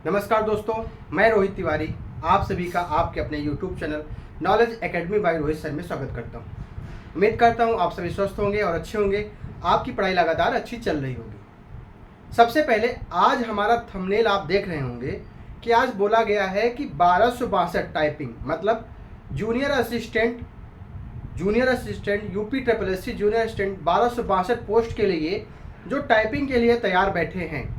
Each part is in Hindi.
नमस्कार दोस्तों, मैं रोहित तिवारी आप सभी का आपके अपने YouTube channel knowledge academy by Rohit sir में स्वागत करता हूं। उम्मीद करता हूं आप सभी स्वस्थ होंगे और अच्छे होंगे, आपकी पढ़ाई लगातार अच्छी चल रही होगी। सबसे पहले आज हमारा थंबनेल आप देख रहे होंगे कि आज बोला गया है कि 1262 टाइपिंग मतलब junior assistant UP triple S C junior assistant 1262 post के लिए जो टाइपिंग के लिए तैयार बैठे हैं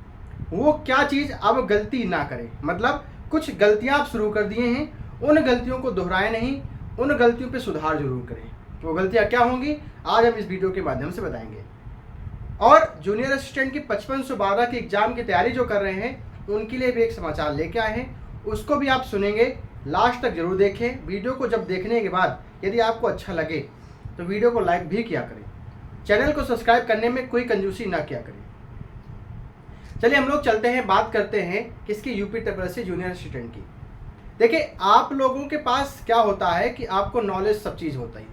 वो क्या चीज़ अब गलती ना करें। मतलब कुछ गलतियां आप शुरू कर दिए हैं, उन गलतियों को दोहराएं नहीं, उन गलतियों पे सुधार जरूर करें। वो गलतियां क्या होंगी आज हम इस वीडियो के माध्यम से बताएंगे। और जूनियर असिस्टेंट की 5512 की एग्जाम की तैयारी जो कर रहे हैं उनके लिए भी एक समाचार लेके आए हैं, उसको भी आप सुनेंगे। लास्ट तक जरूर देखें। वीडियो को जब देखने के बाद यदि आपको अच्छा लगे तो वीडियो को लाइक भी किया करें, चैनल को सब्सक्राइब करने में कोई कंजूसी ना किया करें। चलिए हम लोग चलते हैं, बात करते हैं किसकी, UP triple S C junior assistant की। देखिए आप लोगों के पास क्या होता है कि आपको नॉलेज सब चीज़ होता है,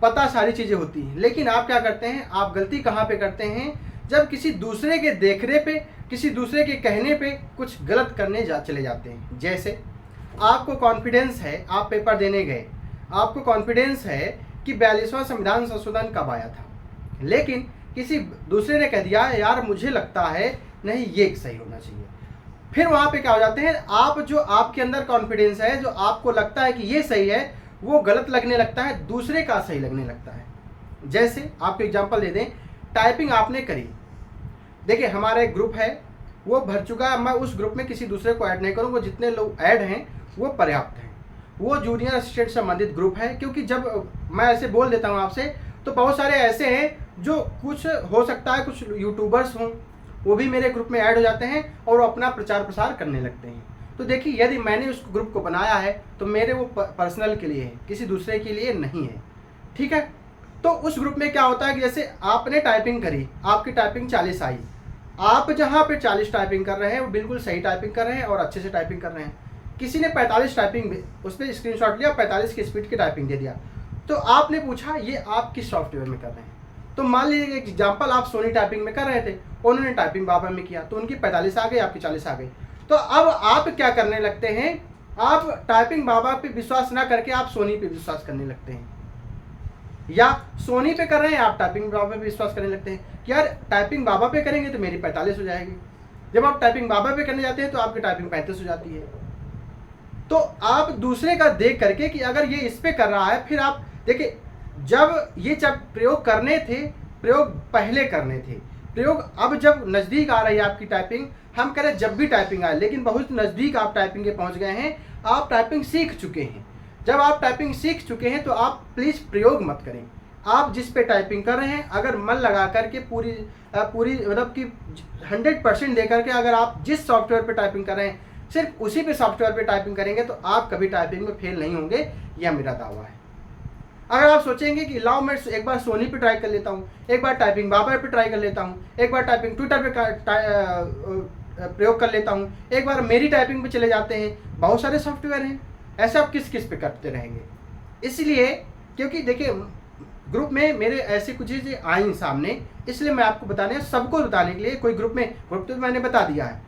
पता सारी चीज़ें होती हैं, लेकिन आप क्या करते हैं, आप गलती कहाँ पे करते हैं, जब किसी दूसरे के देखने पे, किसी दूसरे के कहने पे कुछ गलत करने चले जाते हैं। जैसे आपको कॉन्फिडेंस है, आप पेपर देने गए, आपको कॉन्फिडेंस है कि 42वां संविधान संशोधन कब आया था, लेकिन किसी दूसरे ने कह दिया यार मुझे लगता है नहीं ये सही होना चाहिए। फिर वहाँ पे क्या हो जाते हैं, आप जो आपके अंदर कॉन्फिडेंस है, जो आपको लगता है कि ये सही है, वो गलत लगने लगता है, दूसरे का सही लगने लगता है। जैसे आपको एग्जांपल दे दें, टाइपिंग आपने करी, देखिए हमारा एक ग्रुप है वो भर चुका है, मैं उस ग्रुप में किसी दूसरे को ऐड नहीं करूँगा, जितने लोग ऐड हैं वो पर्याप्त हैं। वो जूनियर असिस्टेंट संबंधित ग्रुप है, क्योंकि जब मैं ऐसे बोल देता हूँ आपसे तो बहुत सारे ऐसे हैं जो कुछ हो सकता है कुछ यूट्यूबर्स हों, वो भी मेरे ग्रुप में ऐड हो जाते हैं और वो अपना प्रचार प्रसार करने लगते हैं। तो देखिए यदि मैंने उस ग्रुप को बनाया है तो मेरे वो पर्सनल के लिए है, किसी दूसरे के लिए नहीं है, ठीक है। तो उस ग्रुप में क्या होता है कि जैसे आपने टाइपिंग करी, आपकी टाइपिंग 40 आई, आप जहाँ पे 40 टाइपिंग कर रहे हैं वो बिल्कुल सही टाइपिंग कर रहे हैं और अच्छे से टाइपिंग कर रहे हैं। किसी ने 45 टाइपिंग, उस पर स्क्रीनशॉट लिया, 45 की स्पीड की टाइपिंग दे दिया, तो आपने पूछा ये आप किस सॉफ्टवेयर में कर रहे हैं। तो मान लीजिए एग्जाम्पल आप सोनी टाइपिंग में कर रहे थे, उन्होंने टाइपिंग बाबा में किया, तो उनकी 45 आ गई, आपकी 40 आ गई। तो अब आप क्या करने लगते हैं, आप टाइपिंग बाबा पे विश्वास ना करके आप सोनी पे विश्वास करने लगते हैं, या सोनी पे कर रहे हैं आप टाइपिंग बाबा पे विश्वास करने लगते हैं कि यार टाइपिंग बाबा पे करेंगे तो मेरी 45 हो जाएगी। जब आप टाइपिंग बाबा पे करने जाते हैं तो आपकी टाइपिंग 35 हो जाती है। तो आप दूसरे का देख करके कि अगर ये इस पे कर रहा है, फिर आप देखिए जब प्रयोग करने थे, प्रयोग पहले करने थे, प्रयोग अब जब नज़दीक आ रही है आपकी टाइपिंग, हम कह रहे हैं जब भी टाइपिंग आए, लेकिन बहुत नज़दीक आप टाइपिंग के पहुंच गए हैं, आप टाइपिंग सीख चुके हैं। जब आप टाइपिंग सीख चुके हैं तो आप प्लीज़ प्रयोग मत करें। आप जिस पे टाइपिंग कर रहे हैं अगर मन लगा करके पूरी मतलब कि 100% दे करके अगर आप जिस सॉफ्टवेयर पे टाइपिंग कर रहे हैं सिर्फ उसी पे सॉफ्टवेयर पे टाइपिंग करेंगे तो आप कभी टाइपिंग में फेल नहीं होंगे, यह मेरा दावा है। अगर आप सोचेंगे कि लाओ मैं एक बार सोनी पे ट्राई कर लेता हूँ, एक बार टाइपिंग बाबा पे ट्राई कर लेता हूँ, एक बार टाइपिंग ट्विटर पे प्रयोग कर लेता हूँ, एक बार मेरी टाइपिंग पे चले जाते हैं, बहुत सारे सॉफ्टवेयर हैं, ऐसे आप किस किस पे करते रहेंगे। इसलिए क्योंकि देखिए ग्रुप में मेरे ऐसी कुछ चीज़ें आई सामने, इसलिए मैं आपको बताने, सबको बताने के लिए, कोई ग्रुप तो मैंने बता दिया है,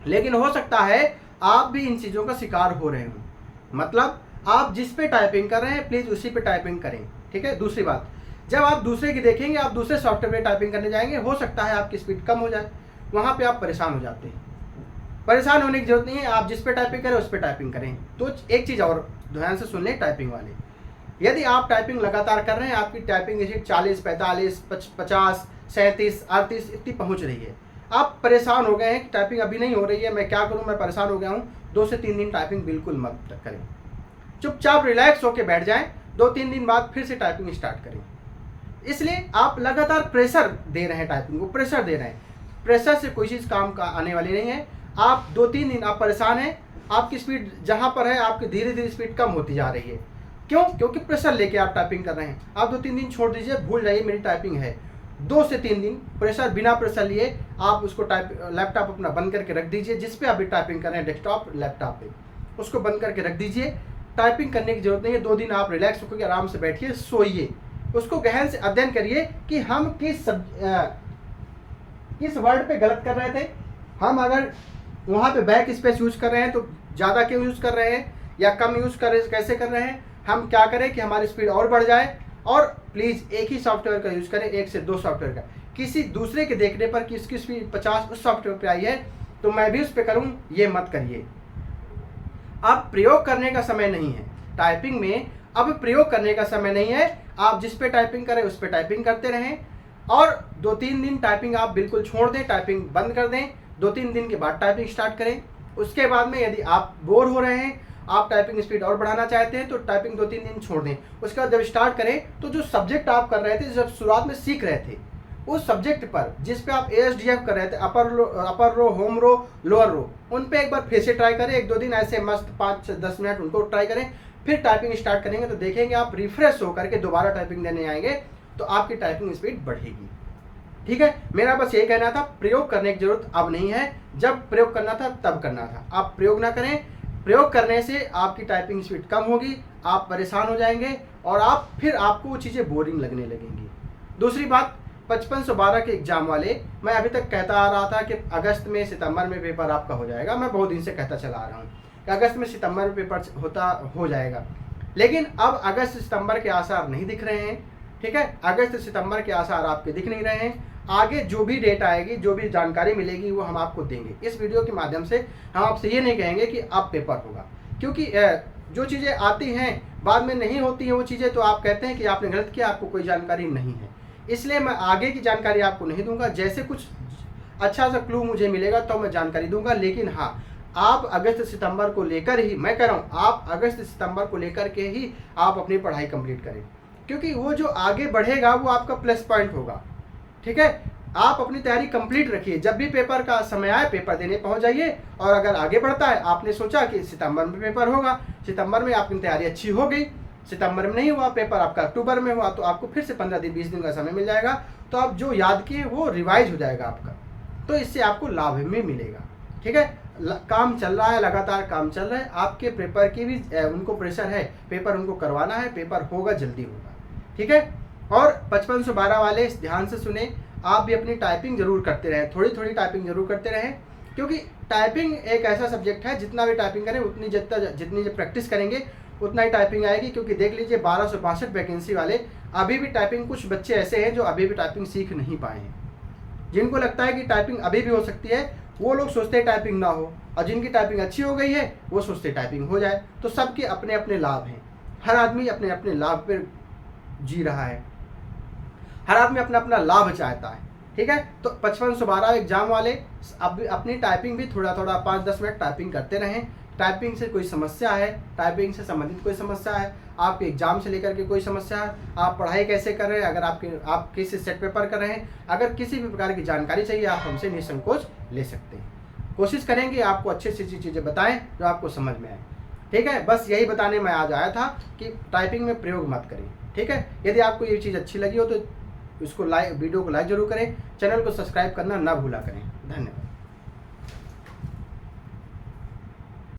लेकिन हो सकता है आप भी इन चीज़ों का शिकार हो रहे हो। मतलब आप जिस पे टाइपिंग कर रहे हैं प्लीज़ उसी पे टाइपिंग करें, ठीक है। दूसरी बात, जब आप दूसरे की देखेंगे, आप दूसरे सॉफ्टवेयर टाइपिंग करने जाएंगे, हो सकता है आपकी स्पीड कम हो जाए, वहाँ पे आप परेशान हो जाते हैं। परेशान होने की जरूरत नहीं है, आप जिस पे टाइपिंग करें उस पर टाइपिंग करें। तो एक चीज़ और ध्यान से सुन लें टाइपिंग वाले, यदि आप टाइपिंग लगातार कर रहे हैं, आपकी टाइपिंग स्पीड 40, 45, 50, 37, 38 इतनी पहुँच रही है, आप परेशान हो गए हैं कि टाइपिंग अभी नहीं हो रही है, मैं क्या करूँ, मैं परेशान हो गया हूँ, 2 से 3 दिन टाइपिंग बिल्कुल मत करें। चुपचाप रिलैक्स होकर बैठ जाएं, 2-3 दिन बाद फिर से टाइपिंग स्टार्ट करें। इसलिए आप लगातार प्रेशर दे रहे हैं, टाइपिंग को प्रेशर दे रहे हैं, प्रेशर से कोई चीज़ काम का आने वाली नहीं है। आप 2-3 दिन आप परेशान हैं, आपकी स्पीड जहाँ पर है आपकी धीरे धीरे स्पीड कम होती जा रही है। क्यों? क्योंकि प्रेशर लेके आप टाइपिंग कर रहे हैं। आप 2-3 दिन छोड़ दीजिए, भूल जाइए मेरी टाइपिंग है। 2 से 3 दिन प्रेशर, बिना प्रेशर लिए आप उसको लैपटॉप अपना बंद करके रख दीजिए, जिस पे अभी टाइपिंग कर रहे हैं, डेस्कटॉप लैपटॉप पे, उसको बंद करके रख दीजिए। टाइपिंग करने की जरूरत नहीं है, 2 दिन आप रिलैक्स होकर आराम से बैठिए, सोइए, उसको गहन से अध्ययन करिए कि हम किस वर्ड पे गलत कर रहे थे। हम अगर वहाँ पे बैक स्पेस यूज कर रहे हैं तो ज़्यादा क्यों यूज़ कर रहे हैं या कम यूज़ कर रहे, कैसे कर रहे हैं, हम क्या करें कि हमारी स्पीड और बढ़ जाए। और प्लीज़ एक ही सॉफ्टवेयर का यूज़ करें, 1 से 2 सॉफ्टवेयर का। किसी दूसरे के देखने पर कि इसकी स्पीड 50 उस सॉफ्टवेयर पे आई है तो मैं भी उस पर करूँ, ये मत करिए। अब प्रयोग करने का समय नहीं है टाइपिंग में, अब प्रयोग करने का समय नहीं है। आप जिस पे टाइपिंग करें उस पे टाइपिंग करते रहें और 2-3 दिन टाइपिंग आप बिल्कुल छोड़ दें, टाइपिंग बंद कर दें। 2-3 दिन के बाद टाइपिंग स्टार्ट करें। उसके बाद में यदि आप बोर हो रहे हैं, आप टाइपिंग स्पीड और बढ़ाना चाहते हैं तो टाइपिंग 2-3 दिन छोड़ दें। उसके बाद जब स्टार्ट करें तो जो सब्जेक्ट आप कर रहे थे, जब शुरुआत में सीख रहे थे, उस सब्जेक्ट पर जिस पे आप ASDF कर रहे थे, अपर रो, होम रो, लोअर रो, उन पे एक बार फिर से ट्राई करें। 1-2 दिन ऐसे मस्त 5-10 मिनट उनको ट्राई करें, फिर टाइपिंग स्टार्ट करेंगे तो देखेंगे आप रिफ्रेश होकर के दोबारा टाइपिंग देने आएंगे तो आपकी टाइपिंग स्पीड बढ़ेगी। ठीक है, मेरा बस यही कहना था। प्रयोग करने की जरूरत अब नहीं है, जब प्रयोग करना था तब करना था। आप प्रयोग ना करें, प्रयोग करने से आपकी टाइपिंग स्पीड कम होगी, आप परेशान हो जाएंगे और आपको वो चीज़ें बोरिंग लगने लगेंगी। दूसरी बात, 5512 के एग्जाम वाले, मैं अभी तक कहता आ रहा था कि अगस्त में सितंबर में पेपर आपका हो जाएगा। मैं बहुत दिन से कहता चला आ रहा हूँ कि अगस्त में सितंबर में पेपर हो जाएगा, लेकिन अब अगस्त सितंबर के आसार नहीं दिख रहे हैं। ठीक है, अगस्त सितंबर के आसार आपके दिख नहीं रहे हैं। आगे जो भी डेट आएगी, जो भी जानकारी मिलेगी वो हम आपको देंगे। इस वीडियो के माध्यम से हम आपसे ये नहीं कहेंगे कि अब पेपर होगा, क्योंकि जो चीज़ें आती हैं बाद में नहीं होती हैं वो चीज़ें, तो आप कहते हैं कि आपने गलत किया, आपको कोई जानकारी नहीं है। इसलिए मैं आगे की जानकारी आपको नहीं दूंगा। जैसे कुछ अच्छा सा क्लू मुझे मिलेगा तो मैं जानकारी दूंगा। लेकिन हाँ, आप अगस्त सितंबर को लेकर ही, मैं कह रहा हूँ, आप अगस्त सितंबर को लेकर के ही आप अपनी पढ़ाई कंप्लीट करें, क्योंकि वो जो आगे बढ़ेगा वो आपका प्लस पॉइंट होगा। ठीक है, आप अपनी तैयारी कंप्लीट रखिए। जब भी पेपर का समय आए पेपर देने पहुंच जाइए। और अगर आगे बढ़ता है, आपने सोचा कि सितंबर में पेपर होगा, सितंबर में आपकी तैयारी अच्छी हो गई, सितंबर में नहीं हुआ पेपर, आपका अक्टूबर में हुआ, तो आपको फिर से 15 दिन 20 दिन का समय मिल जाएगा। तो आप जो याद किए वो रिवाइज हो जाएगा आपका, तो इससे आपको लाभ में मिलेगा। ठीक है, काम चल रहा है, लगातार काम चल रहा है। आपके पेपर की भी उनको प्रेशर है, पेपर उनको करवाना है, पेपर होगा, जल्दी होगा। ठीक है, और 5512 वाले ध्यान से सुने, आप भी अपनी टाइपिंग जरूर करते रहें, थोड़ी थोड़ी टाइपिंग जरूर करते रहें, क्योंकि टाइपिंग एक ऐसा सब्जेक्ट है, जितना भी टाइपिंग करें जितनी प्रैक्टिस करेंगे उतना ही टाइपिंग आएगी। क्योंकि देख लीजिए 1262 वैकेंसी वाले अभी भी टाइपिंग, कुछ बच्चे ऐसे हैं जो अभी भी टाइपिंग सीख नहीं पाए हैं। जिनको लगता है कि टाइपिंग अभी भी हो सकती है, वो लोग सोचते हैं टाइपिंग ना हो, और जिनकी टाइपिंग अच्छी हो गई है वो सोचते टाइपिंग हो जाए। तो सबके अपने अपने लाभ हैं, हर आदमी अपने अपने लाभ पर जी रहा है, हर आदमी अपना अपना लाभ चाहता है। ठीक है, तो 5512 एग्जाम वाले अब अपनी टाइपिंग भी थोड़ा थोड़ा 5-10 मिनट टाइपिंग करते रहें। टाइपिंग से कोई समस्या है, टाइपिंग से संबंधित कोई समस्या है, आपके एग्जाम से लेकर के कोई समस्या है, आप पढ़ाई कैसे कर रहे हैं, अगर आप किसी सेट पेपर कर रहे हैं, अगर किसी भी प्रकार की जानकारी चाहिए आप हमसे निसंकोच ले सकते हैं। कोशिश करेंगे आपको अच्छी से अच्छी चीज़ें बताएं जो आपको समझ में आए। ठीक है, बस यही बताने मैं आज आया था कि टाइपिंग में प्रयोग मत करें। ठीक है, यदि आपको ये चीज़ अच्छी लगी हो तो इसको वीडियो को लाइक जरूर करें, चैनल को सब्सक्राइब करना ना भूला करें। धन्यवाद।